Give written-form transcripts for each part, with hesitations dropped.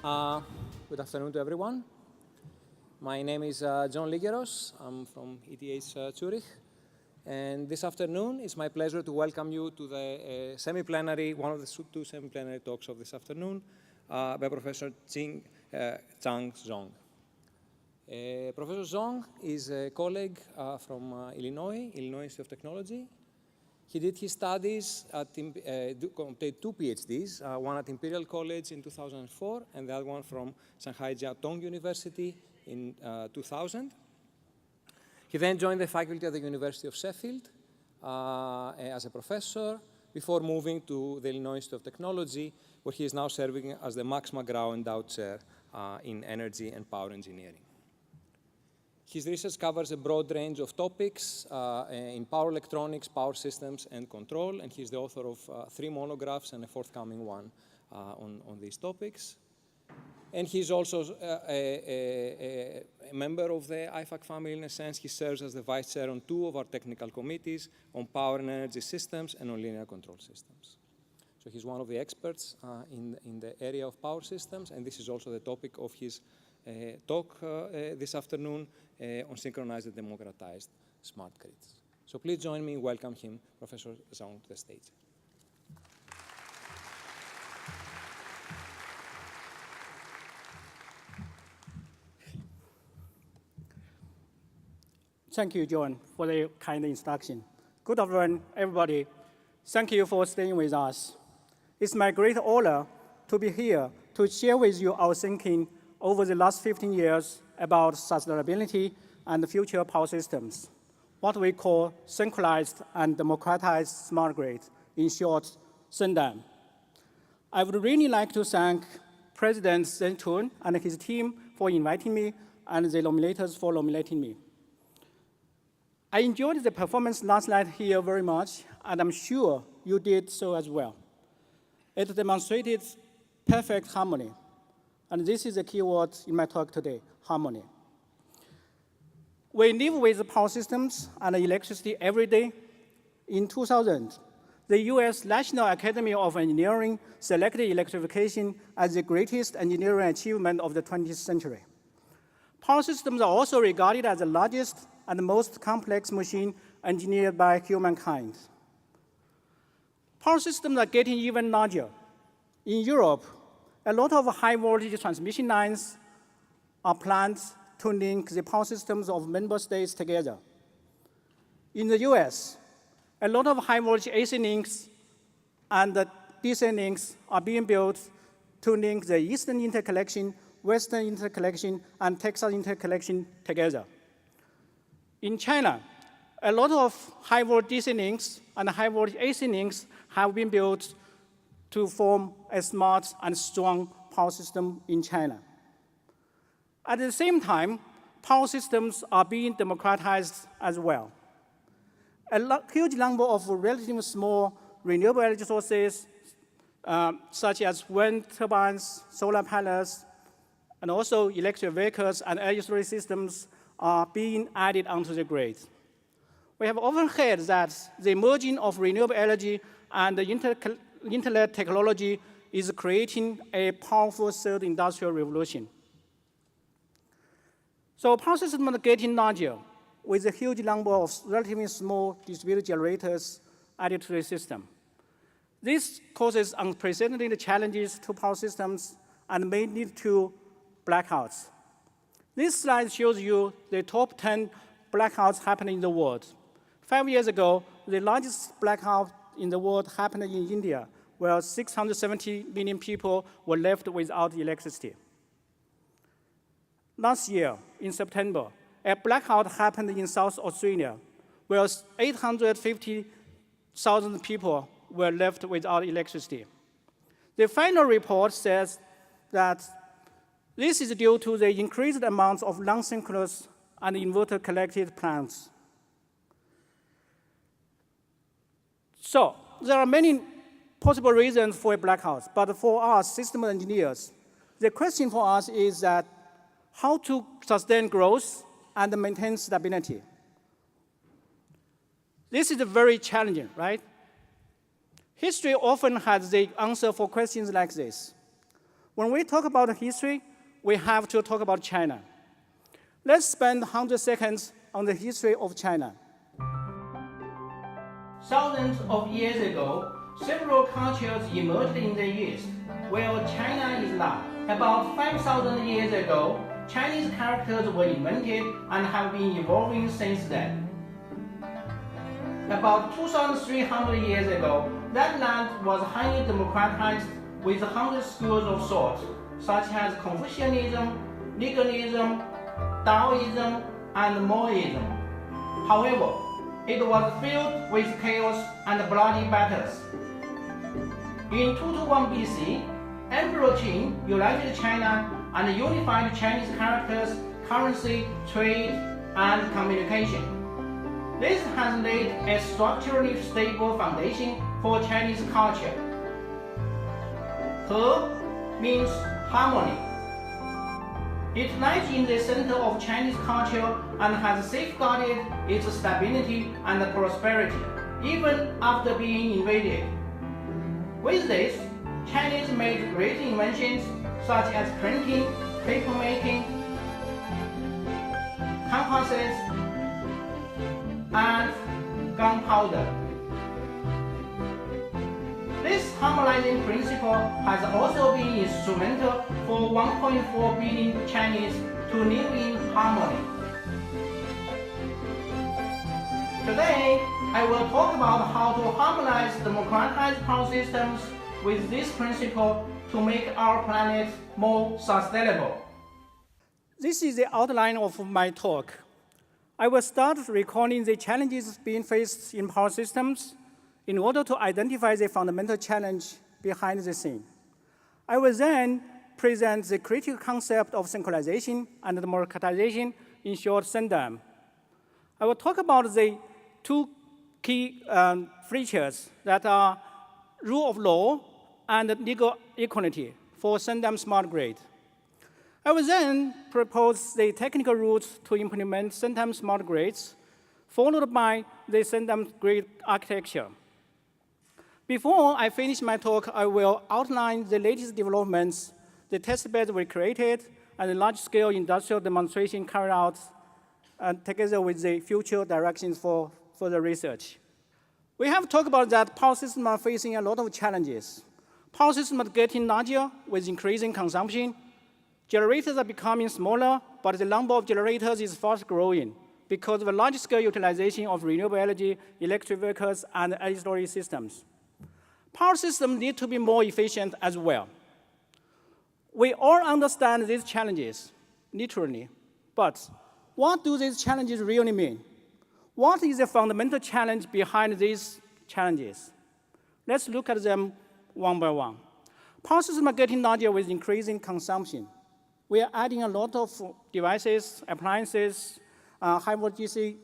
Good afternoon to everyone. My name is John Ligeros. I'm from ETH Zurich. And this afternoon, it's my pleasure to welcome you to the semi-plenary, one of the two semi-plenary talks of this afternoon by Professor Qing-Chang Zhong. Professor Zhong is a colleague from Illinois Institute of Technology. He did his studies at, completed two PhDs, one at Imperial College in 2004 and the other one from Shanghai Jiao Tong University in 2000. He then joined the faculty at the University of Sheffield as a professor before moving to the Illinois Institute of Technology, where he is now serving as the Max McGraw Endowed Chair in Energy and Power Engineering. His research covers a broad range of topics in power electronics, power systems, and control, and he's the author of 3 monographs and a forthcoming one on these topics. And he's also a member of the Ifac family in a sense. He serves as the vice chair on 2 of our technical committees on power and energy systems and on linear control systems. So he's one of the experts in the area of power systems, and this is also the topic of his talk this afternoon on synchronized and democratized smart grids. So please join me in welcome him, Professor Zhong, to the stage. Thank you, John, for the kind introduction. Good afternoon, everybody. Thank you for staying with us. It's my great honor to be here to share with you our thinking over the last 15 years about sustainability and the future power systems, what we call synchronized and democratized smart grid, in short, SYNDEM. I would really like to thank President Zeng Chun and his team for inviting me and the nominators for nominating me. I enjoyed the performance last night here very much, and I'm sure you did so as well. It demonstrated perfect harmony. And this is the key word in my talk today, harmony. We live with power systems and electricity every day. In 2000, the US National Academy of Engineering selected electrification as the greatest engineering achievement of the 20th century. Power systems are also regarded as the largest and most complex machine engineered by humankind. Power systems are getting even larger. In Europe, a lot of high-voltage transmission lines are planned to link the power systems of member states together. In the US, a lot of high-voltage AC links and DC links are being built to link the Eastern Interconnection, Western Interconnection, and Texas Interconnection together. In China, a lot of high-voltage DC links and high-voltage AC links have been built to form a smart and strong power system in China. At the same time, power systems are being democratized as well. A huge number of relatively small renewable energy sources, such as wind turbines, solar panels, and also electric vehicles and energy storage systems are being added onto the grid. We have often heard that the emerging of renewable energy and the internet technology is creating a powerful third industrial revolution. So power systems are getting larger with a huge number of relatively small distributed generators added to the system. This causes unprecedented challenges to power systems and may lead to blackouts. This slide shows you the top 10 blackouts happening in the world. 5 years ago, the largest blackout in the world happened in India, where 670 million people were left without electricity. Last year, in September, a blackout happened in South Australia, where 850,000 people were left without electricity. The final report says that this is due to the increased amounts of non-synchronous and inverter-connected plants. So there are many possible reasons for a blackout, but for us, system engineers, the question for us is that how to sustain growth and maintain stability. This is very challenging, right? History often has the answer for questions like this. When we talk about history, we have to talk about China. Let's spend 100 seconds on the history of China. Thousands of years ago, several cultures emerged in the East, where China is now. About 5,000 years ago, Chinese characters were invented and have been evolving since then. About 2,300 years ago, that land was highly democratized with 100 schools of thought, such as Confucianism, legalism, Taoism, and Maoism. However, it was filled with chaos and bloody battles. In 221 BC, Emperor Qing united China and unified Chinese characters, currency, trade, and communication. This has laid a structurally stable foundation for Chinese culture. He means harmony. It lies in the center of Chinese culture and has safeguarded its stability and prosperity, even after being invaded. With this, Chinese made great inventions such as printing, papermaking, compasses, and gunpowder. This harmonizing principle has also been instrumental for 1.4 billion Chinese to live in harmony. Today, I will talk about how to harmonize democratized power systems with this principle to make our planet more sustainable. This is the outline of my talk. I will start recalling the challenges being faced in power systems in order to identify the fundamental challenge behind the scene. I will then present the critical concept of synchronization and democratization, in short, SYNDEM. I will talk about the two key features that are rule of law and legal equality for SYNDEM smart grid. I will then propose the technical routes to implement SYNDEM smart grids, followed by the SYNDEM grid architecture. Before I finish my talk, I will outline the latest developments, the testbeds we created, and the large-scale industrial demonstration carried out together with the future directions for further research. We have talked about that power systems are facing a lot of challenges. Power systems are getting larger with increasing consumption. Generators are becoming smaller, but the number of generators is fast growing because of the large-scale utilization of renewable energy, electric vehicles, and energy storage systems. Power systems need to be more efficient as well. We all understand these challenges, literally, but what do these challenges really mean? What is the fundamental challenge behind these challenges? Let's look at them one by one. Power systems are getting larger with increasing consumption. We are adding a lot of devices, appliances, high-voltage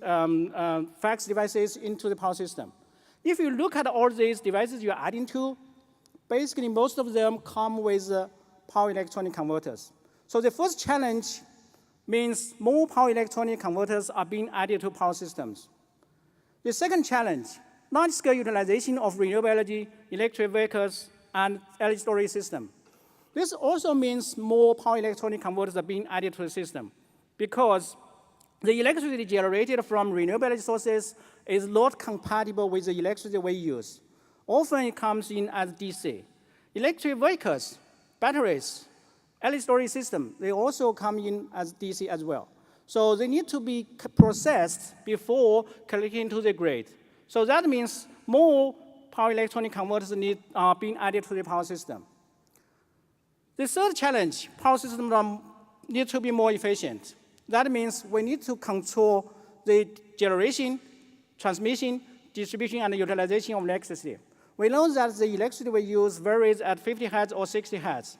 fax devices into the power system. If you look at all these devices you're adding to, basically most of them come with power electronic converters. So the first challenge means more power electronic converters are being added to power systems. The second challenge, large-scale utilization of renewable energy, electric vehicles, and energy storage system. This also means more power electronic converters are being added to the system because the electricity generated from renewable energy sources is not compatible with the electricity we use. Often it comes in as DC. Electric vehicles, batteries, energy storage system, they also come in as DC as well. So they need to be processed before connecting to the grid. So that means more power electronic converters are being added to the power system. The third challenge, power systems need to be more efficient. That means we need to control the generation, transmission, distribution, and utilization of electricity. We know that the electricity we use varies at 50 hertz or 60 hertz.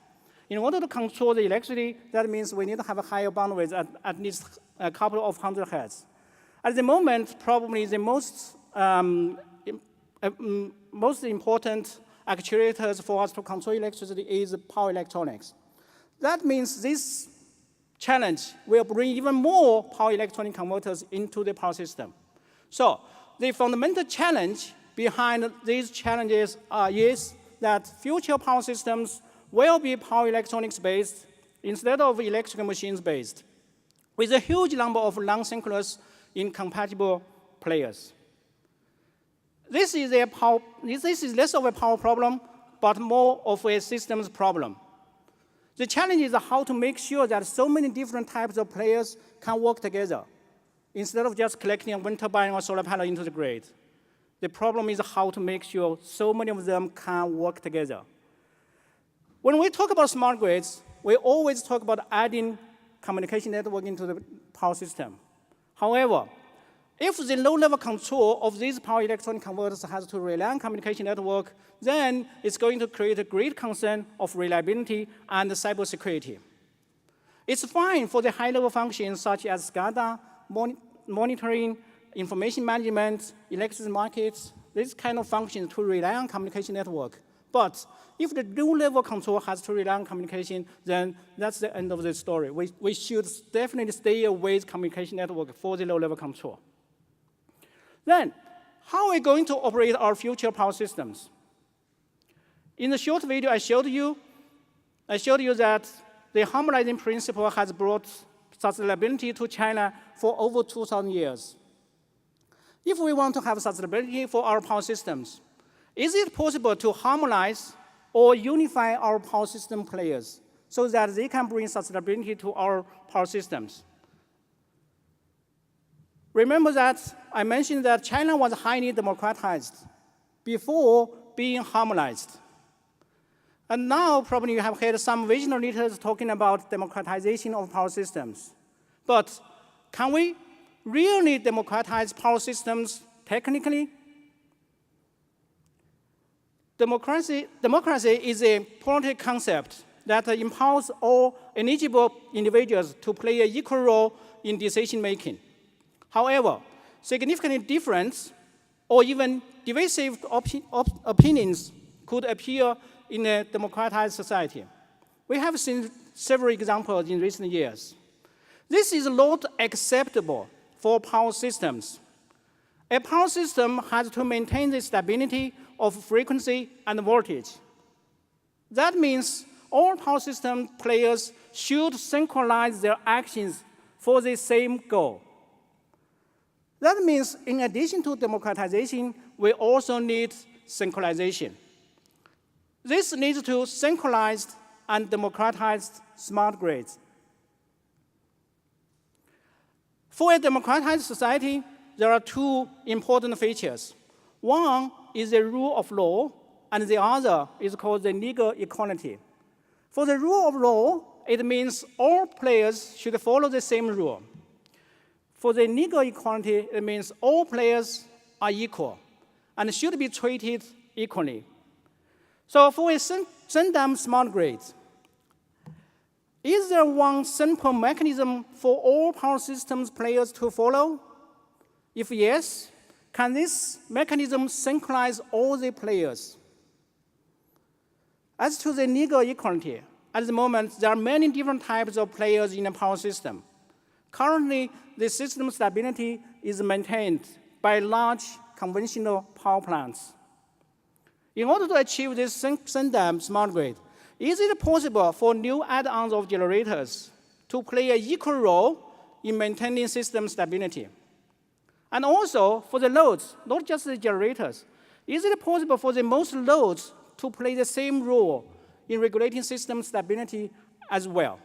In order to control the electricity, that means we need to have a higher bandwidth at least a couple of hundred hertz. At the moment, probably the most important actuators for us to control electricity is power electronics. That means this challenge will bring even more power electronic converters into the power system. So the fundamental challenge behind these challenges is that future power systems will be power electronics based instead of electrical machines based, with a huge number of non-synchronous incompatible players. This is less of a power problem, but more of a systems problem. The challenge is how to make sure that so many different types of players can work together, instead of just collecting a wind turbine or solar panel into the grid. The problem is how to make sure so many of them can work together. When we talk about smart grids, we always talk about adding communication network into the power system. However, if the low-level control of these power electronic converters has to rely on communication network, then it's going to create a great concern of reliability and cybersecurity. It's fine for the high-level functions such as SCADA, monitoring, information management, electricity markets, these kind of functions to rely on communication network. But if the low-level control has to rely on communication, then that's the end of the story. We should definitely stay away with communication network for the low-level control. Then, how are we going to operate our future power systems? In the short video I showed you that the harmonizing principle has brought sustainability to China for over 2,000 years. If we want to have sustainability for our power systems, is it possible to harmonize or unify our power system players so that they can bring sustainability to our power systems? Remember that I mentioned that China was highly democratized before being harmonized. And now probably you have heard some visionary leaders talking about democratization of power systems. But can we really democratize power systems technically? Democracy is a political concept that empowers all eligible individuals to play an equal role in decision-making. However, significant difference or even divisive opinions could appear in a democratized society. We have seen several examples in recent years. This is not acceptable for power systems. A power system has to maintain the stability of frequency and voltage. That means all power system players should synchronize their actions for the same goal. That means in addition to democratization, we also need synchronization. This leads to synchronized and democratized smart grids. For a democratized society, there are two important features. One is the rule of law, and the other is called the legal equality. For the rule of law, it means all players should follow the same rule. For the legal equality, it means all players are equal and should be treated equally. So for a Shenzhen smart grid, is there one simple mechanism for all power systems players to follow? If yes, can this mechanism synchronize all the players? As to the legal equality, at the moment, there are many different types of players in a power system. Currently, the system stability is maintained by large conventional power plants. In order to achieve this Shenzhen smart grid, is it possible for new add-ons of generators to play an equal role in maintaining system stability? And also, for the loads, not just the generators, is it possible for the most loads to play the same role in regulating system stability as well?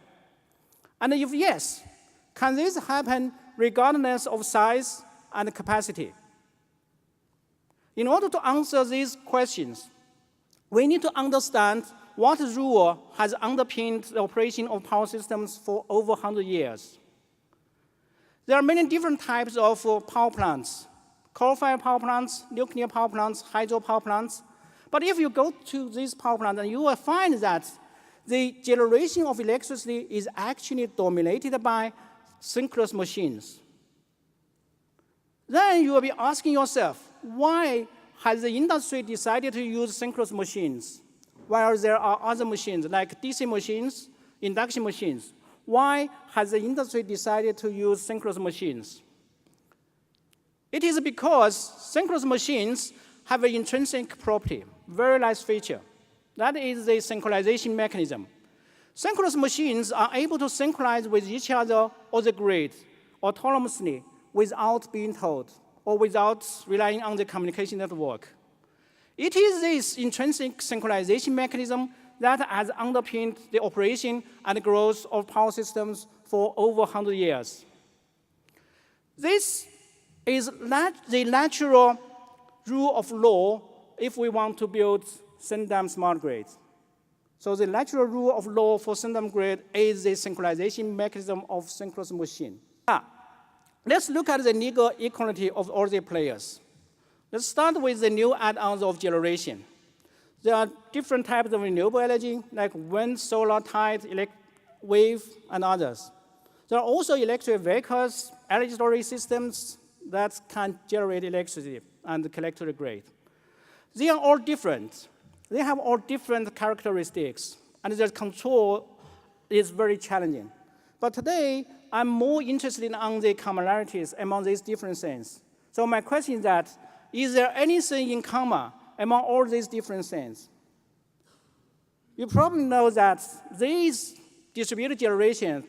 And if yes, can this happen regardless of size and capacity? In order to answer these questions, we need to understand what rule has underpinned the operation of power systems for over 100 years. There are many different types of power plants: coal-fired power plants, nuclear power plants, hydro power plants. But if you go to these power plants, then you will find that the generation of electricity is actually dominated by synchronous machines. Then you will be asking yourself, why has the industry decided to use synchronous machines while there are other machines like DC machines, induction machines? Why has the industry decided to use synchronous machines? It is because synchronous machines have an intrinsic property, very nice feature. That is the synchronization mechanism. Synchronous machines are able to synchronize with each other or the grid autonomously without being told or without relying on the communication network. It is this intrinsic synchronization mechanism that has underpinned the operation and growth of power systems for over 100 years. This is the natural rule of law if we want to build Sendam smart grids. So the natural rule of law for Sendam grid is the synchronization mechanism of synchronous machine. Let's look at the legal equality of all the players. Let's start with the new add-ons of generation. There are different types of renewable energy, like wind, solar, tide, wave, and others. There are also electric vehicles, energy storage systems that can generate electricity and collect to the grid. They are all different. They have all different characteristics, and their control is very challenging. But today, I'm more interested in the commonalities among these different things. So my question is that, is there anything in common among all these different things? You probably know that these distributed generations,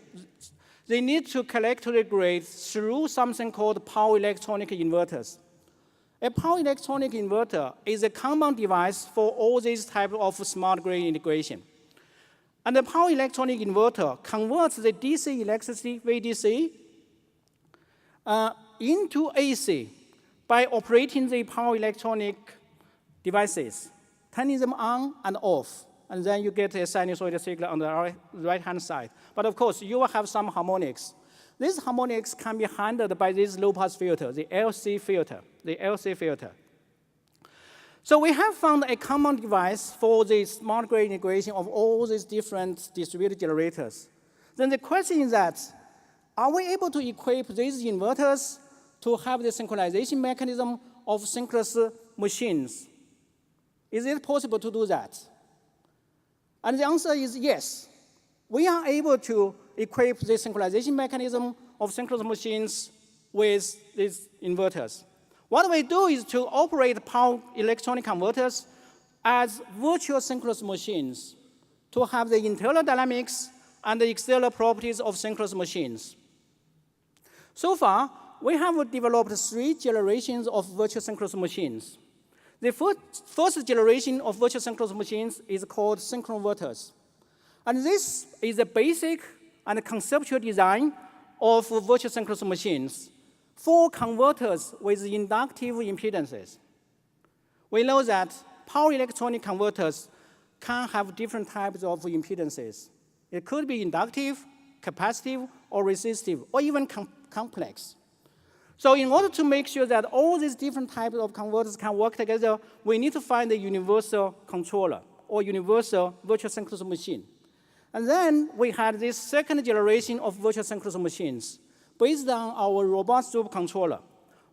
they need to collect to the grid through something called power electronic inverters. A power electronic inverter is a common device for all these types of smart grid integration. And the power electronic inverter converts the DC electricity, VDC, into AC by operating the power electronic devices, turning them on and off. And then you get a sinusoidal signal on the right-hand side. But of course, you will have some harmonics. These harmonics can be handled by this low-pass filter, the LC filter. So we have found a common device for the smart grid integration of all these different distributed generators. Then the question is that, are we able to equip these inverters to have the synchronization mechanism of synchronous machines? Is it possible to do that? And the answer is yes. We are able to equip the synchronization mechanism of synchronous machines with these inverters. What we do is to operate power electronic converters as virtual synchronous machines to have the internal dynamics and the external properties of synchronous machines. So far, we have developed 3 generations of virtual synchronous machines. The first generation of virtual synchronous machines is called synchroinverters. And this is a basic and conceptual design of virtual synchronous machines for converters with inductive impedances. We know that power electronic converters can have different types of impedances. It could be inductive, capacitive, or resistive, or even complex. So in order to make sure that all these different types of converters can work together, we need to find a universal controller or universal virtual synchronous machine. And then we had this second generation of virtual synchronous machines based on our robust loop controller.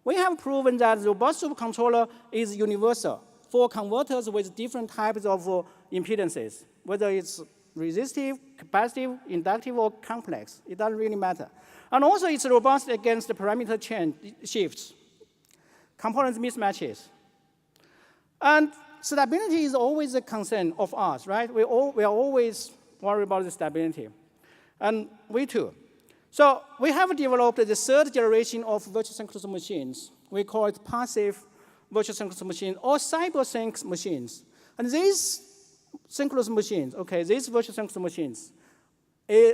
We have proven that the robust loop controller is universal for converters with different types of impedances, whether it's resistive, capacitive, inductive, or complex. It doesn't really matter. And also, it's robust against the parameter change shifts, component mismatches. And stability is always a concern of us, right? We are always worried about the stability. And we too. So we have developed the third generation of virtual synchronous machines. We call it passive virtual synchronous machines or cybersync machines. And these synchronous machines, okay, these virtual synchronous machines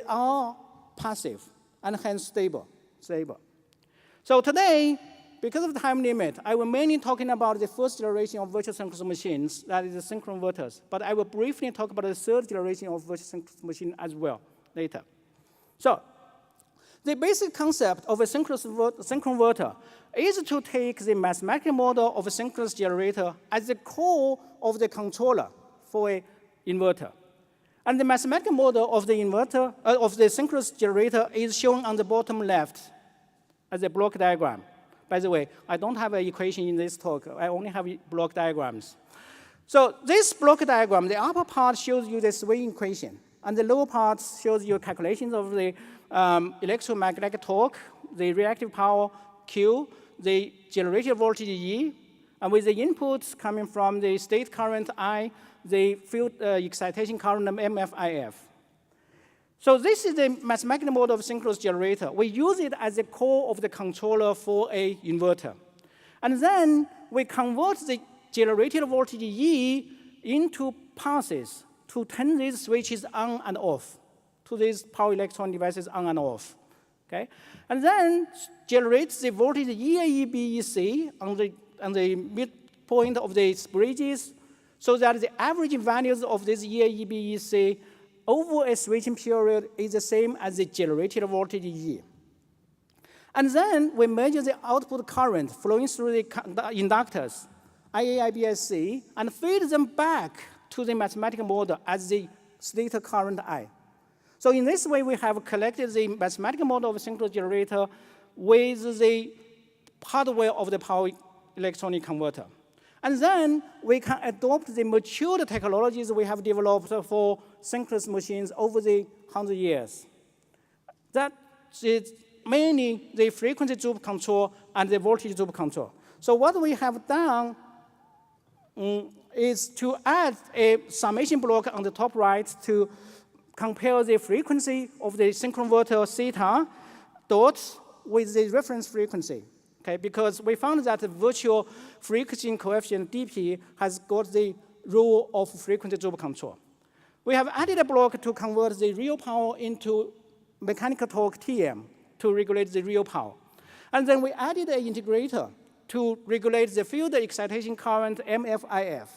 are passive and hence stable. So today, because of the time limit, I will mainly talking about the first generation of virtual synchronous machines, that is the synchroinverters. But I will briefly talk about the third generation of virtual synchronous machine as well later. So the basic concept of a synchroinverter is to take the mathematical model of a synchronous generator as the core of the controller for an inverter. And the mathematical model of the inverter, of the synchronous generator is shown on the bottom left as a block diagram. By the way, I don't have an equation in this talk. I only have block diagrams. So this block diagram, the upper part shows you the swing equation, and the lower part shows you calculations of the electromagnetic torque, the reactive power Q, the generator voltage E, and with the inputs coming from the state current I, the field excitation current MFIF. So this is the mathematical model of synchronous generator. We use it as the core of the controller for a inverter. And then we convert the generated voltage E into pulses to turn these switches on and off, to these power electron devices on and off. Okay? And then generates the voltage EAE, BEC on the midpoint of these bridges, so that the average values of this EAE, BEC over a switching period is the same as the generated voltage E. And then we measure the output current flowing through the inductors, IA, IBSC, and feed them back to the mathematical model as the stator current I. So in this way, we have collected the mathematical model of a synchronous generator with the hardware of the power electronic converter. And then we can adopt the mature technologies we have developed for synchronous machines over the 100 years. That is mainly the frequency droop control and the voltage droop control. So what we have done is to add a summation block on the top right to compare the frequency of the synchronoverter theta dots with the reference frequency. Okay, because we found that the virtual frequency coefficient dp has got the rule of frequency droop control. We have added a block to convert the real power into mechanical torque Tm to regulate the real power. And then we added an integrator to regulate the field excitation current MFIF,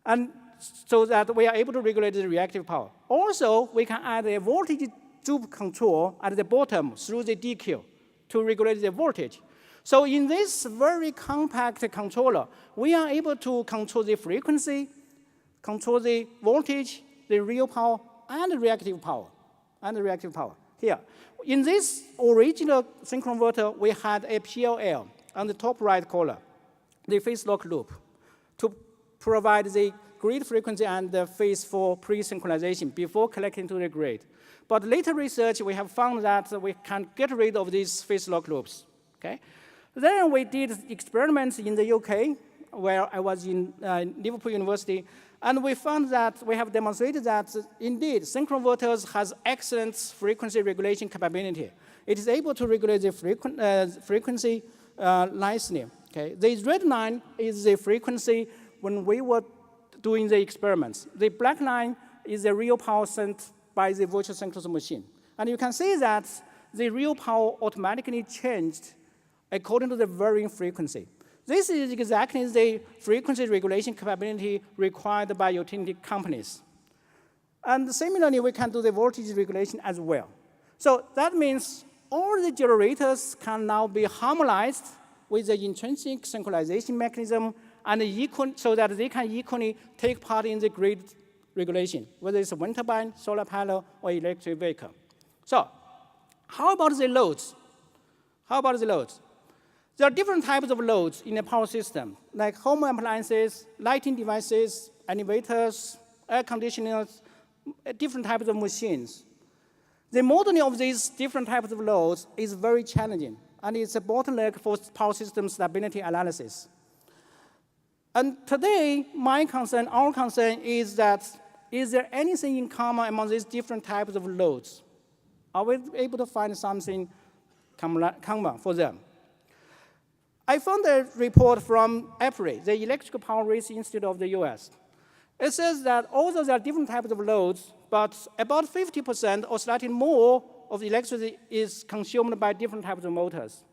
and so that we are able to regulate the reactive power. Also, we can add a voltage droop control at the bottom through the DQ to regulate the voltage. So in this very compact controller, we are able to control the frequency, control the voltage, the real power, and the reactive power. Here, in this original synchronoverter, we had a PLL on the top right column, the phase lock loop, to provide the grid frequency and the phase for pre-synchronization before collecting to the grid. But later research, we have found that we can get rid of these phase lock loops. Okay? Then we did experiments in the UK, where I was in Liverpool University, and we found that we have demonstrated that indeed synchronoverters has excellent frequency regulation capability. It is able to regulate the frequency nicely. Okay? The red line is the frequency when we were doing the experiments. The black line is the real power sent by the virtual synchronous machine. And you can see that the real power automatically changed according to the varying frequency. This is exactly the frequency regulation capability required by utility companies. And similarly, we can do the voltage regulation as well. So that means all the generators can now be harmonized with the intrinsic synchronization mechanism and so that they can equally take part in the grid regulation, whether it's a wind turbine, solar panel, or electric vehicle. So how about the loads? There are different types of loads in a power system, like home appliances, lighting devices, elevators, air conditioners, different types of machines. The modeling of these different types of loads is very challenging, and it's a bottleneck for power system stability analysis. And today, our concern is that, is there anything in common among these different types of loads? Are we able to find something common for them? I found a report from EPRI, the Electrical Power Research Institute of the US. It says that although there are different types of loads, but about 50% or slightly more of the electricity is consumed by different types of motors.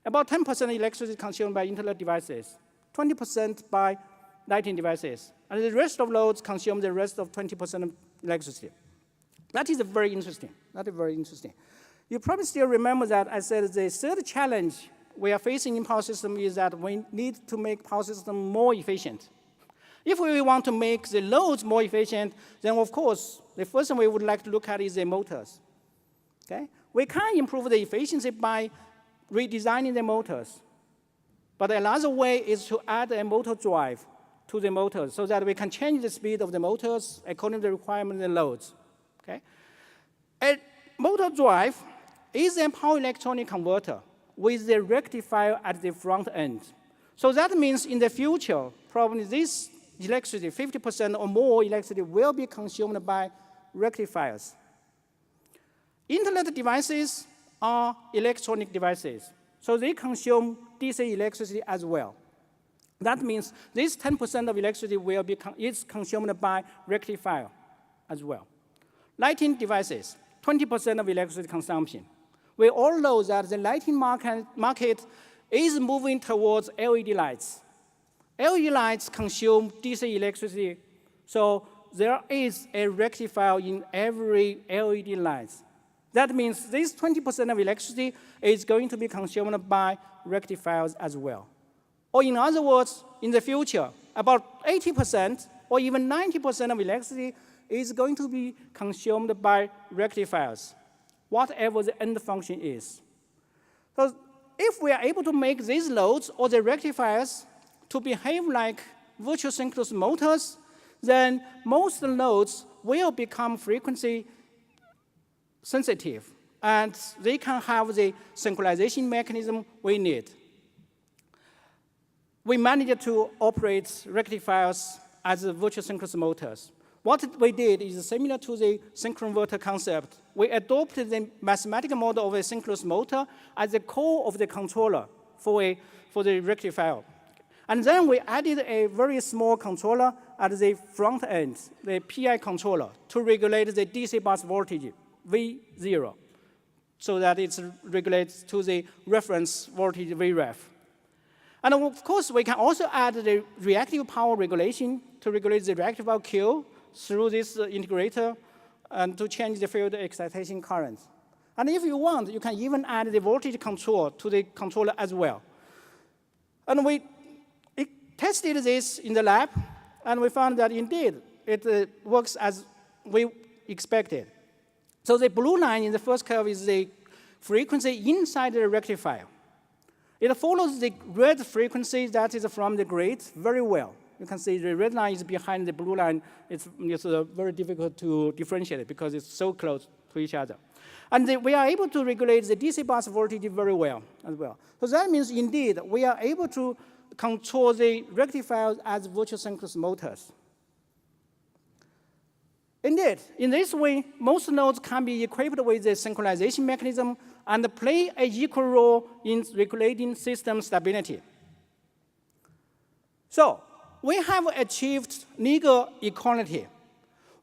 About 10% electricity is consumed by internet devices, 20% by lighting devices, and the rest of loads consume the rest of 20% of electricity. That is very interesting. You probably still remember that I said the third challenge we are facing in power system is that we need to make power system more efficient. If we want to make the loads more efficient, then of course, the first thing we would like to look at is the motors. Okay? We can improve the efficiency by redesigning the motors. But another way is to add a motor drive to the motors so that we can change the speed of the motors according to the requirement of the loads. Okay? A motor drive is a power electronic converter with the rectifier at the front end. So that means in the future, probably this electricity, 50% or more electricity will be consumed by rectifiers. Internet devices are electronic devices, so they consume DC electricity as well. That means this 10% of electricity is consumed by rectifier as well. Lighting devices, 20% of electricity consumption. We all know that the lighting market is moving towards LED lights. LED lights consume DC electricity, so there is a rectifier in every LED light. That means this 20% of electricity is going to be consumed by rectifiers as well. Or in other words, in the future, about 80% or even 90% of electricity is going to be consumed by rectifiers, whatever the end function is. So if we are able to make these loads or the rectifiers to behave like virtual synchronous motors, then most loads will become frequency sensitive, and they can have the synchronization mechanism we need. We managed to operate rectifiers as virtual synchronous motors. What we did is similar to the synchroinverter concept. We adopted the mathematical model of a synchronous motor as the core of the controller for the rectifier. And then we added a very small controller at the front end, the PI controller, to regulate the DC bus voltage, V0, so that it regulates to the reference voltage, Vref. And of course, we can also add the reactive power regulation to regulate the reactive power Q through this integrator and to change the field excitation current. And if you want, you can even add the voltage control to the controller as well. And we tested this in the lab, and we found that indeed it works as we expected. So the blue line in the first curve is the frequency inside the rectifier. It follows the red frequency that is from the grid very well. You can see the red line is behind the blue line. It's very difficult to differentiate because it's so close to each other. And we are able to regulate the DC bus voltage very well as well. So that means, indeed, we are able to control the rectifiers as virtual synchronous motors. Indeed, in this way, most nodes can be equipped with the synchronization mechanism and play an equal role in regulating system stability. So we have achieved legal equality.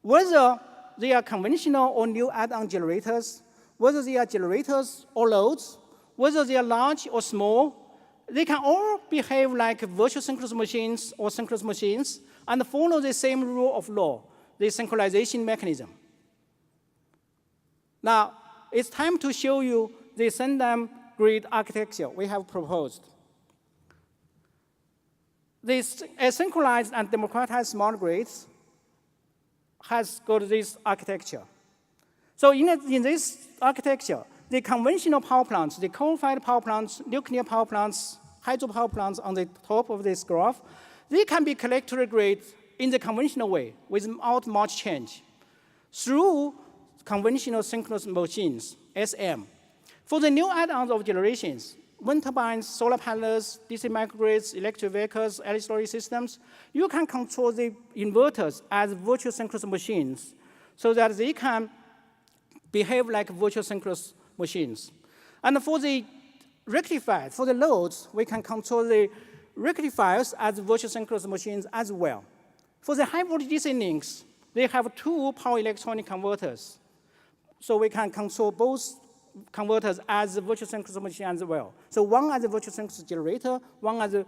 Whether they are conventional or new add-on generators, whether they are generators or loads, whether they are large or small, they can all behave like virtual synchronous machines or synchronous machines and follow the same rule of law, the synchronization mechanism. Now, it's time to show you the Sendam grid architecture we have proposed. This synchronized and democratized smart grids has got this architecture. So in this architecture, the conventional power plants, the coal-fired power plants, nuclear power plants, hydropower plants on the top of this graph, they can be collector grid in the conventional way without much change through conventional synchronous machines, SM. For the new add-ons of generations, wind turbines, solar panels, DC microgrids, electric vehicles, energy storage systems, you can control the inverters as virtual synchronous machines so that they can behave like virtual synchronous machines. And for the rectifiers, for the loads, we can control the rectifiers as virtual synchronous machines as well. For the high voltage DC links, they have two power electronic converters. So we can control both converters as a virtual synchronous machine as well. So one as a virtual synchronous generator, one as a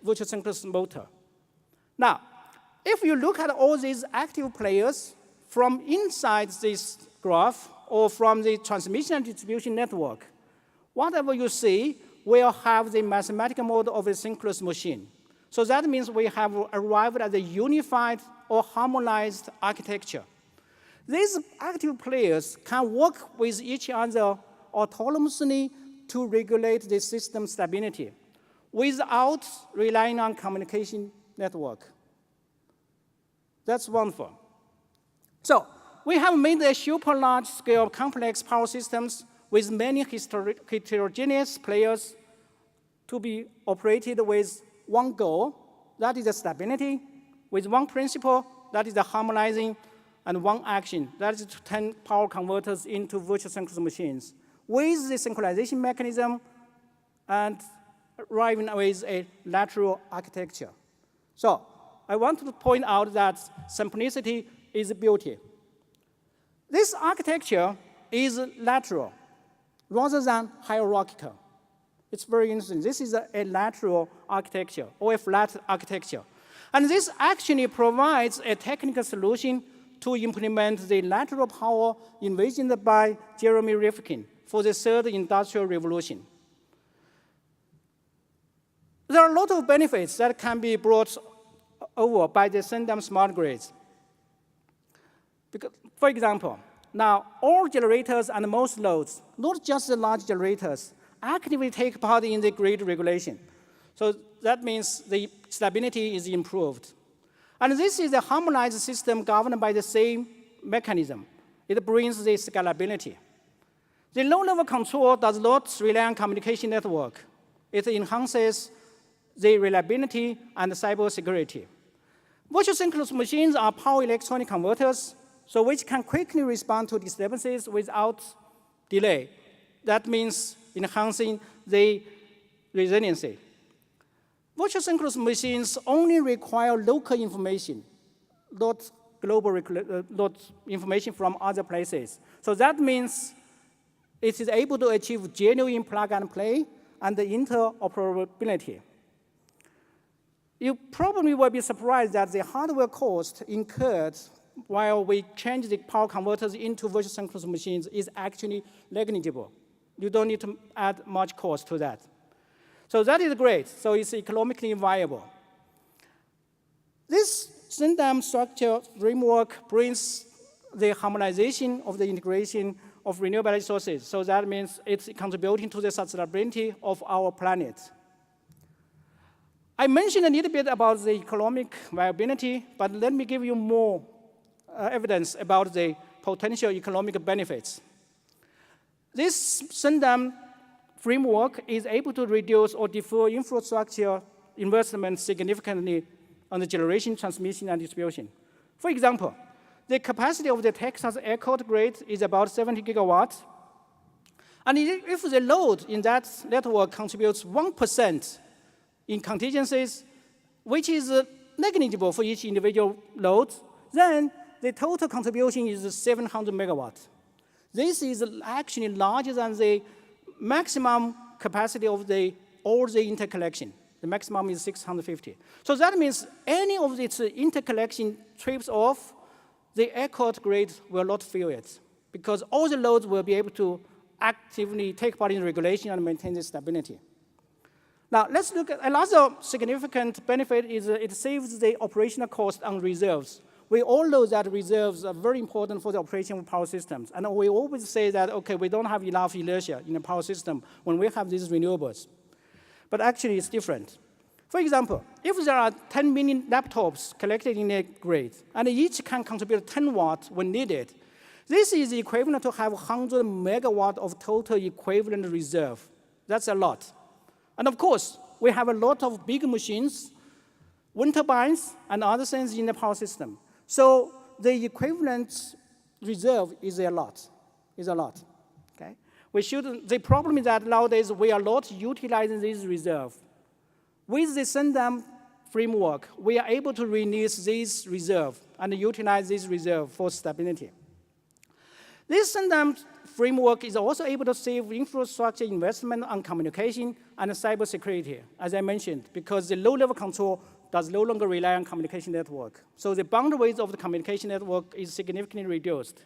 virtual synchronous motor. Now, if you look at all these active players from inside this graph or from the transmission and distribution network, whatever you see will have the mathematical model of a synchronous machine. So that means we have arrived at a unified or harmonized architecture. These active players can work with each other autonomously to regulate the system stability without relying on communication network. That's wonderful. So we have made a super large scale complex power systems with many heterogeneous players to be operated with one goal, that is the stability with one principle, that is the harmonizing, and one action, that is to turn power converters into virtual synchronous machines, with the synchronization mechanism and arriving with a lateral architecture. So I want to point out that simplicity is beauty. This architecture is lateral rather than hierarchical. It's very interesting. This is a lateral architecture or a flat architecture. And this actually provides a technical solution to implement the lateral power envisioned by Jeremy Rifkin for the third industrial revolution. There are a lot of benefits that can be brought over by the Sundam smart grids. Because, for example, now all generators and most loads, not just the large generators, actively take part in the grid regulation. So that means the stability is improved. And this is a harmonized system governed by the same mechanism. It brings the scalability. The low-level control does not rely on communication network. It enhances the reliability and cybersecurity. Virtual synchronous machines are power electronic converters, so which can quickly respond to disturbances without delay. That means enhancing the resiliency. Virtual synchronous machines only require local information, not global, not information from other places. So that means it is able to achieve genuine plug and play and the interoperability. You probably will be surprised that the hardware cost incurred while we change the power converters into virtual synchronous machines is actually negligible. You don't need to add much cost to that. So that is great. So it's economically viable. This Sundam structure framework brings the harmonization of the integration of renewable energy sources. So that means it's contributing to the sustainability of our planet. I mentioned a little bit about the economic viability, but let me give you more evidence about the potential economic benefits. This Sundam framework is able to reduce or defer infrastructure investment significantly on the generation, transmission, and distribution. For example, the capacity of the Texas airport grid is about 70 gigawatts. And if the load in that network contributes 1% in contingencies, which is negligible for each individual load, then the total contribution is 700 megawatts. This is actually larger than the maximum capacity of all the interconnection. The maximum is 650. So that means any of its interconnection trips off, the airport grid will not feel it, because all the loads will be able to actively take part in regulation and maintain the stability. Now, let's look at another significant benefit is it saves the operational cost on reserves. We all know that reserves are very important for the operation of power systems. And we always say that, OK, we don't have enough inertia in a power system when we have these renewables. But actually, it's different. For example, if there are 10 million laptops collected in a grid, and each can contribute 10 watts when needed, this is equivalent to have 100 megawatt of total equivalent reserve. That's a lot. And of course, we have a lot of big machines, wind turbines, and other things in the power system. So the equivalent reserve is a lot, okay? The problem is that nowadays we are not utilizing this reserve. With the Sundam framework, we are able to release this reserve and utilize this reserve for stability. This Sundam framework is also able to save infrastructure investment on communication and cybersecurity, as I mentioned, because the low-level control does no longer rely on communication network. So the boundaries of the communication network is significantly reduced.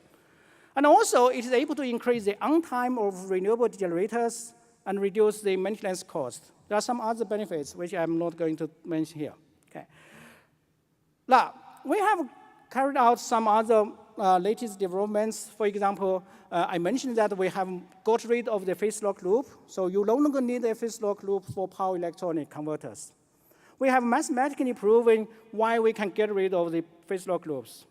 And also, it is able to increase the uptime of renewable generators and reduce the maintenance cost. There are some other benefits which I'm not going to mention here. Okay. Now, we have carried out some other latest developments. For example, I mentioned that we have got rid of the phase lock loop, so you no longer need a phase lock loop for power electronic converters. We have mathematically proven why we can get rid of the phase lock loops.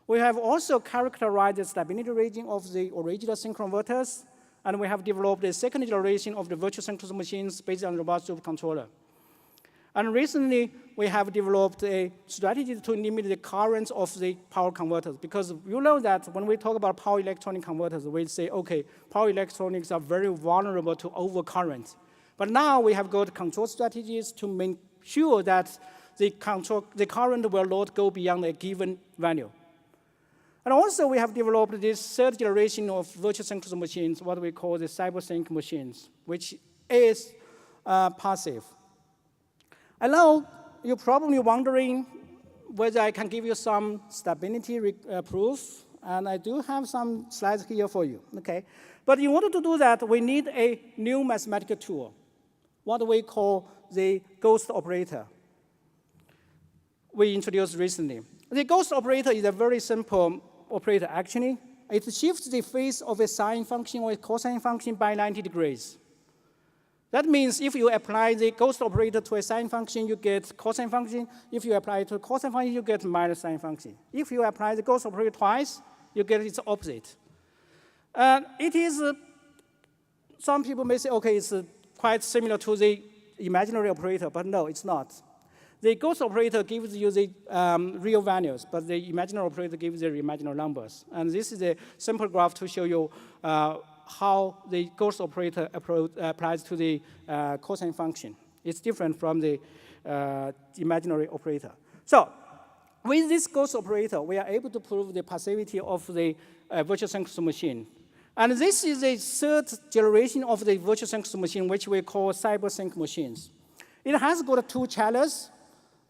We have also characterized the stability region of the original synchronous converters, and we have developed a second generation of the virtual synchronous machines based on robust loop controller. And recently, we have developed a strategy to limit the currents of the power converters, because you know that when we talk about power electronic converters, we say, okay, power electronics are very vulnerable to overcurrent. But now we have got control strategies to make sure that the current will not go beyond a given value. And also, we have developed this third generation of virtual synchronous machines, what we call the cybersync machines, which is passive. And now, you're probably wondering whether I can give you some stability proof, and I do have some slides here for you, okay? But in order to do that, we need a new mathematical tool, what we call the ghost operator. We introduced recently. The ghost operator is a very simple operator, actually. It shifts the phase of a sine function or a cosine function by 90 degrees. That means if you apply the ghost operator to a sine function, you get cosine function. If you apply it to a cosine function, you get minus sine function. If you apply the ghost operator twice, you get its opposite. It is, some people may say, okay, it's quite similar to the imaginary operator, but no, it's not. The ghost operator gives you the real values, but the imaginary operator gives the imaginary numbers. And this is a simple graph to show you how the ghost operator applies to the cosine function. It's different from the imaginary operator. So with this ghost operator, we are able to prove the passivity of the virtual synchronous machine. And this is a third generation of the virtual synchronous machine, which we call cybersync machines. It has got two channels.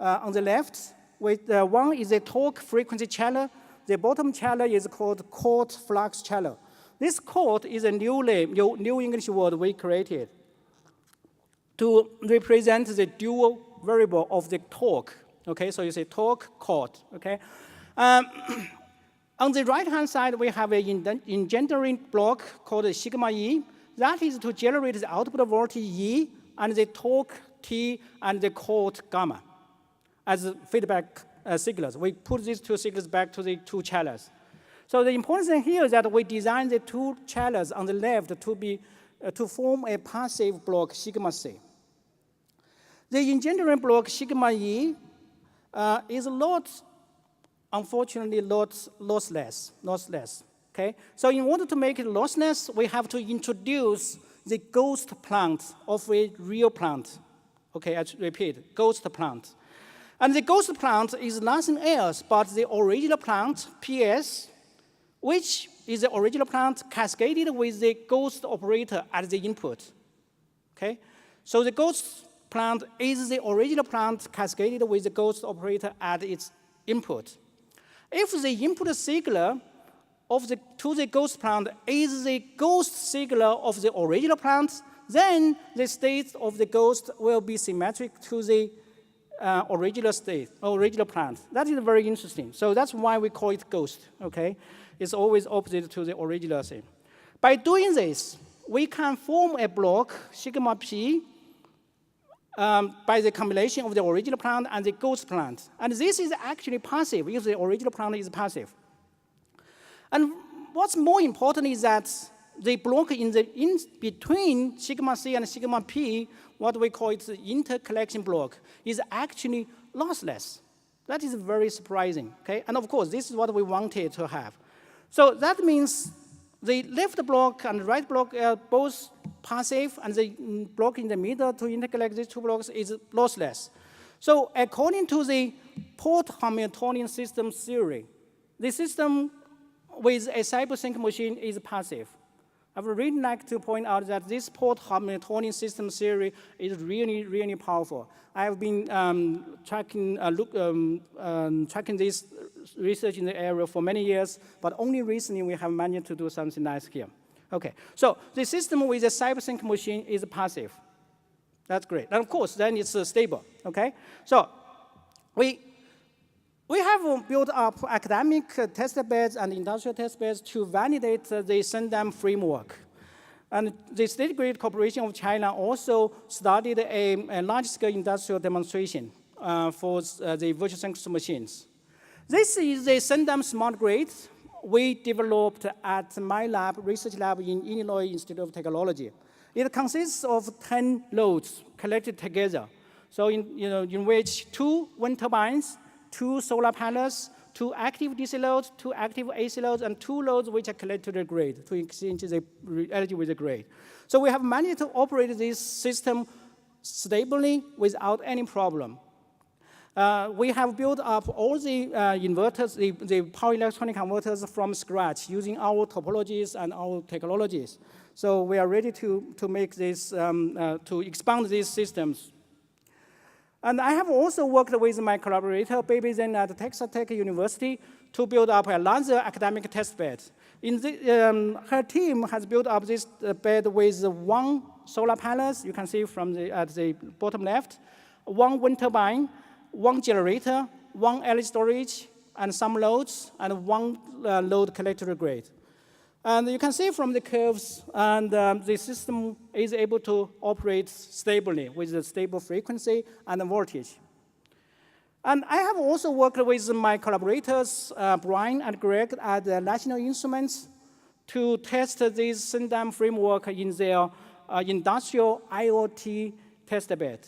On the left, one is a torque frequency channel. The bottom channel is called chord flux channel. This chord is a new English word we created to represent the dual variable of the torque. Okay, so you say torque, chord. Okay. On the right-hand side, we have an engendering block called sigma E. That is to generate the output voltage E and the torque T and the chord gamma as feedback signals. We put these two signals back to the two channels. So the important thing here is that we designed the two channels on the left to form a passive block, sigma C. The engendering block, sigma E, is not, unfortunately, lossless. Okay? So in order to make it lossless, we have to introduce the ghost plant of a real plant. Okay, I repeat, ghost plant. And the ghost plant is nothing else but the original plant, PS, which is the original plant cascaded with the ghost operator at the input. Okay? So the ghost plant is the original plant cascaded with the ghost operator at its input. If the input signal to the ghost plant is the ghost signal of the original plant, then the state of the ghost will be symmetric to the original plant. That is very interesting. So that's why we call it ghost, okay? It's always opposite to the original thing. By doing this, we can form a block, sigma P, by the combination of the original plant and the ghost plant. And this is actually passive, because the original plant is passive. And what's more important is that the block in between sigma C and sigma P, what we call it the intercollection block, is actually lossless. That is very surprising, okay? And of course, this is what we wanted to have. So that means the left block and the right block are both passive, and the block in the middle to interconnect these two blocks is lossless. So according to the port Hamiltonian system theory, the system with a cybersync machine is passive. I would really like to point out that this port Hamiltonian system theory is really, really powerful. I have been tracking this research in the area for many years, but only recently we have managed to do something nice here. Okay, so the system with a cybersync machine is passive. That's great. And of course, then it's stable, okay? So we have built up academic test beds and industrial test beds to validate the CENDAM framework. And the State Grid Corporation of China also started a large-scale industrial demonstration for the virtual synchronous machines. This is the CENDAM smart grid we developed at my lab, research lab in Illinois Institute of Technology. It consists of 10 nodes connected together. So in which 2 wind turbines, 2 solar panels, 2 active DC loads, 2 active AC loads, and 2 loads which are connected to the grid to exchange the energy with the grid. So we have managed to operate this system stably without any problem. We have built up all the inverters, the power electronic converters from scratch using our topologies and our technologies. So we are ready to make this, to expand these systems. And I have also worked with my collaborator, Baby Zen at Texas Tech University, to build up a larger academic test bed. Her team has built up this bed with 1 solar panels, you can see from at the bottom left, 1 wind turbine, 1 generator, 1 energy storage, and some loads, and 1 load collector grid. And you can see from the curves, and the system is able to operate stably with a stable frequency and voltage. And I have also worked with my collaborators, Brian and Greg, at the National Instruments to test this SynDAM framework in their industrial IoT test bed.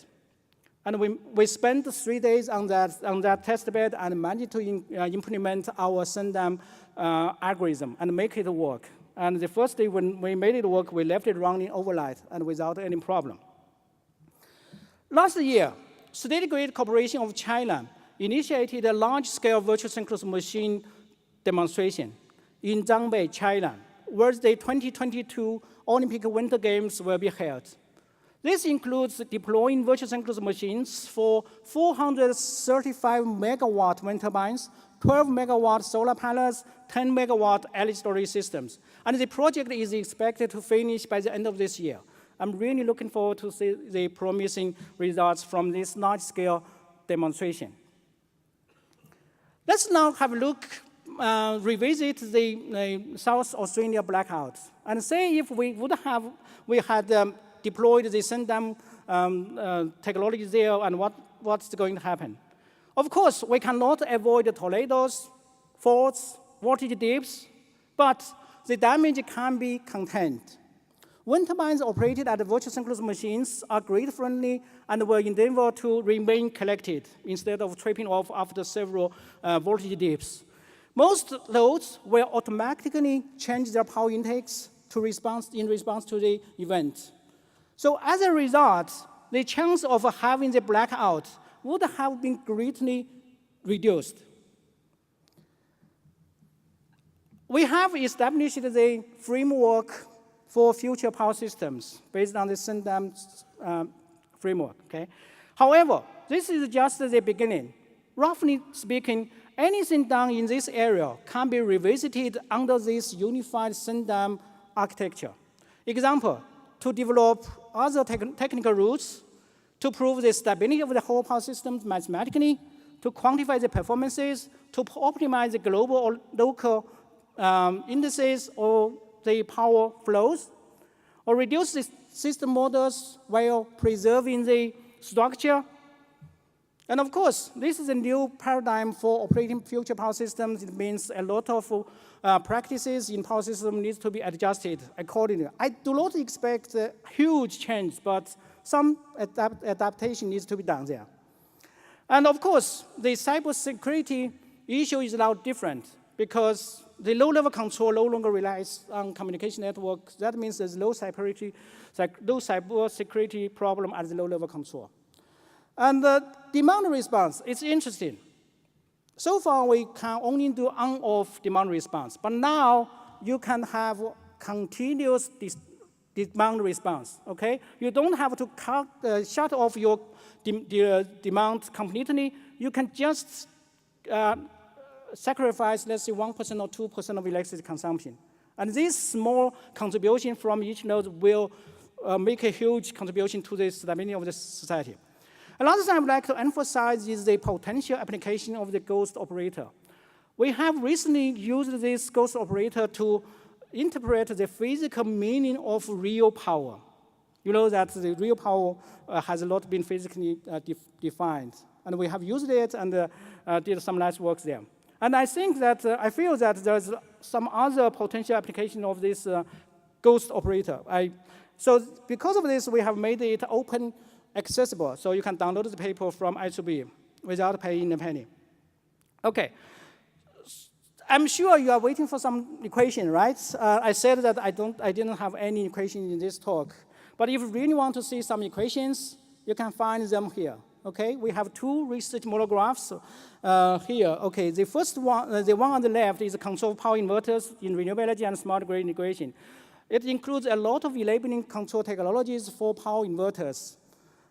And we spent 3 days on that test bed and managed to implement our SynDAM algorithm and make it work. And the first day when we made it work, we left it running overnight and without any problem. Last year, State Grid Corporation of China initiated a large-scale virtual synchronous machine demonstration in Zhangbei, China, where the 2022 Olympic Winter Games will be held. This includes deploying virtual synchronous machines for 435 megawatt wind turbines, 12 megawatt solar panels, 10 megawatt energy storage systems. And the project is expected to finish by the end of this year. I'm really looking forward to see the promising results from this large-scale demonstration. Let's now have a look, revisit the South Australia blackout, and say if we had deployed the SynDAM technology there and what's going to happen. Of course, we cannot avoid tornadoes, faults, voltage dips, but the damage can be contained. Wind turbines operated at virtual synchronous machines are grid-friendly and will endeavor to remain collected instead of tripping off after several voltage dips. Most loads will automatically change their power intakes in response to the event. So as a result, the chance of having the blackout would have been greatly reduced. We have established the framework for future power systems based on the SynDAM framework. Okay? However, this is just the beginning. Roughly speaking, anything done in this area can be revisited under this unified SynDAM architecture. Example, to develop other technical rules, to prove the stability of the whole power system mathematically, to quantify the performances, to optimize the global or local indices or the power flows, or reduce the system models while preserving the structure. And of course, this is a new paradigm for operating future power systems. It means a lot of practices in power system needs to be adjusted accordingly. I do not expect a huge change, but some adaptation needs to be done there. And of course, the cybersecurity issue is now different because the low-level control no longer relies on communication networks. That means there's no cybersecurity problem at the low-level control. And the demand response, it's interesting. So far, we can only do on-off demand response. But now, you can have continuous demand response, okay? You don't have to shut off your demand completely. You can just sacrifice, let's say, 1% or 2% of electricity consumption. And this small contribution from each node will make a huge contribution to the stability of the society. Another thing I would like to emphasize is the potential application of the ghost operator. We have recently used this ghost operator to interpret the physical meaning of real power. You know that the real power has not been physically defined. And we have used it and did some nice work there. And I think that, I feel that there's some other potential application of this ghost operator. So because of this, we have made it open accessible, so you can download the paper from I2B without paying a penny. Okay. I'm sure you are waiting for some equation, right? I said that I didn't have any equation in this talk. But if you really want to see some equations, you can find them here. Okay, we have two research monographs here. Okay, the first one, the one on the left is control power inverters in renewability and smart grid integration. It includes a lot of enabling control technologies for power inverters.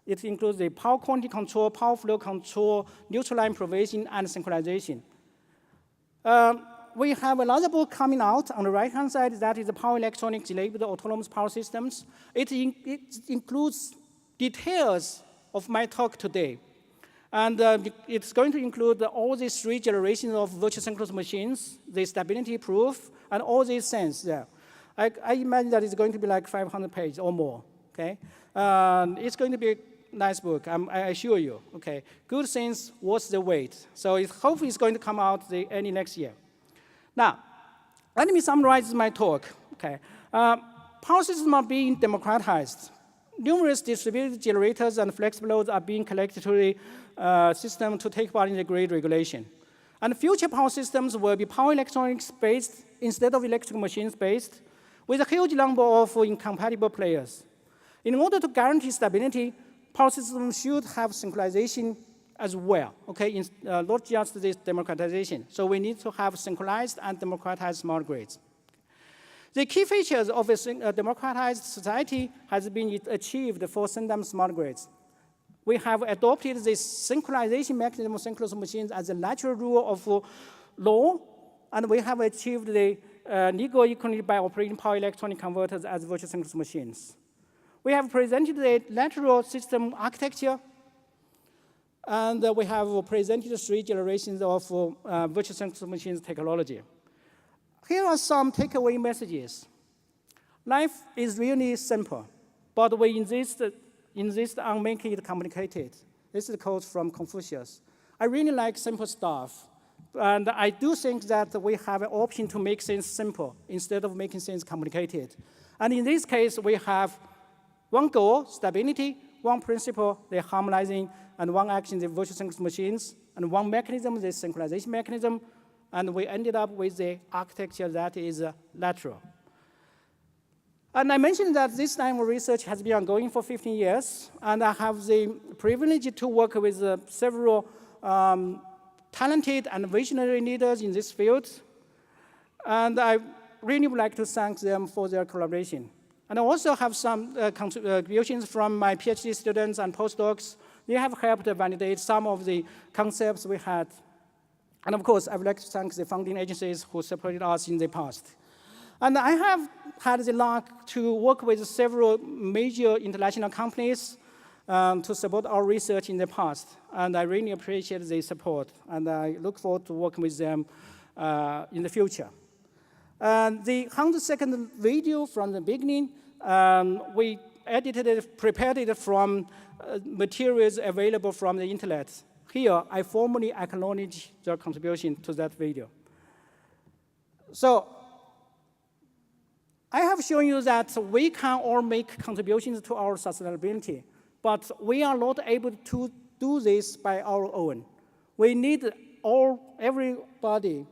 It includes the power quantity control, power flow control, neutral line provision, and synchronization. We have another book coming out on the right-hand side, that is the Power Electronics Enabled Autonomous Power Systems. It includes details of my talk today. And it's going to include all these 3 generations of virtual synchronous machines, the stability proof, and all these things there. I imagine that it's going to be like 500 pages or more, okay? It's going to be a nice book, I assure you, okay? Good things worth the wait. So hopefully it's going to come out early next year. Now, let me summarize my talk, okay? Power systems are being democratized. Numerous distributed generators and flexible loads are being collected to the system to take part in the grid regulation. And future power systems will be power electronics-based instead of electrical machines-based, with a huge number of incompatible players. In order to guarantee stability, power systems should have synchronization as well, okay, not just this democratization. So we need to have synchronized and democratized smart grids. The key features of a democratized society has been achieved for Sendam smart grids. We have adopted the synchronization mechanism of synchronous machines as a natural rule of law, and we have achieved the legal equality by operating power electronic converters as virtual synchronous machines. We have presented the lateral system architecture, and we have presented 3 generations of virtual synchronous machines technology. Here are some takeaway messages. Life is really simple, but we insist on making it complicated. This is a quote from Confucius. I really like simple stuff, and I do think that we have an option to make things simple instead of making things complicated. And in this case, we have one goal, stability, one principle, the harmonizing, and one action, the virtual synchronous machines, and one mechanism, the synchronization mechanism, and we ended up with the architecture that is lateral. And I mentioned that this line of research has been ongoing for 15 years, and I have the privilege to work with several talented and visionary leaders in this field, and I really would like to thank them for their collaboration. And I also have some contributions from my PhD students and postdocs. They have helped validate some of the concepts we had. And of course, I would like to thank the funding agencies who supported us in the past. And I have had the luck to work with several major international companies to support our research in the past. And I really appreciate the support. And I look forward to working with them in the future. The 100-second video from the beginning, we edited it, prepared it from materials available from the internet. Here, I formally acknowledge their contribution to that video. So, I have shown you that we can all make contributions to our sustainability, but we are not able to do this by our own. We need everybody,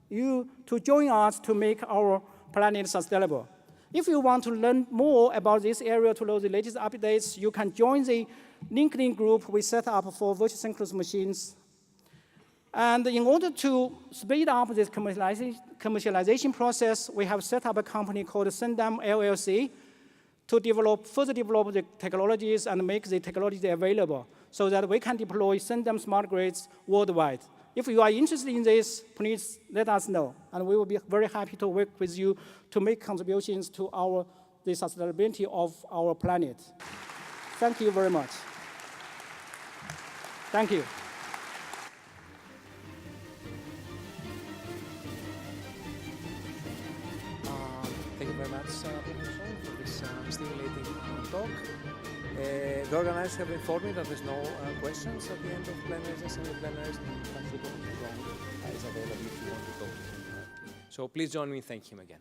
you, to join us to make our planet sustainable. If you want to learn more about this area, to know the latest updates, you can join the LinkedIn group we set up for virtual synchronous machines. And in order to speed up this commercialization process, we have set up a company called Sendam LLC to further develop the technologies and make the technology available so that we can deploy Sendam smart grids worldwide. If you are interested in this, please let us know, and we will be very happy to work with you to make contributions to the sustainability of our planet. Thank you very much. Thank you. Thank you very much, Professor, for this stimulating talk. The organizers have informed me that there's no questions at the end of plenaries and semi-plenaries, and Professor Zhong is available if you want to talk to him. So please join me in thanking him again.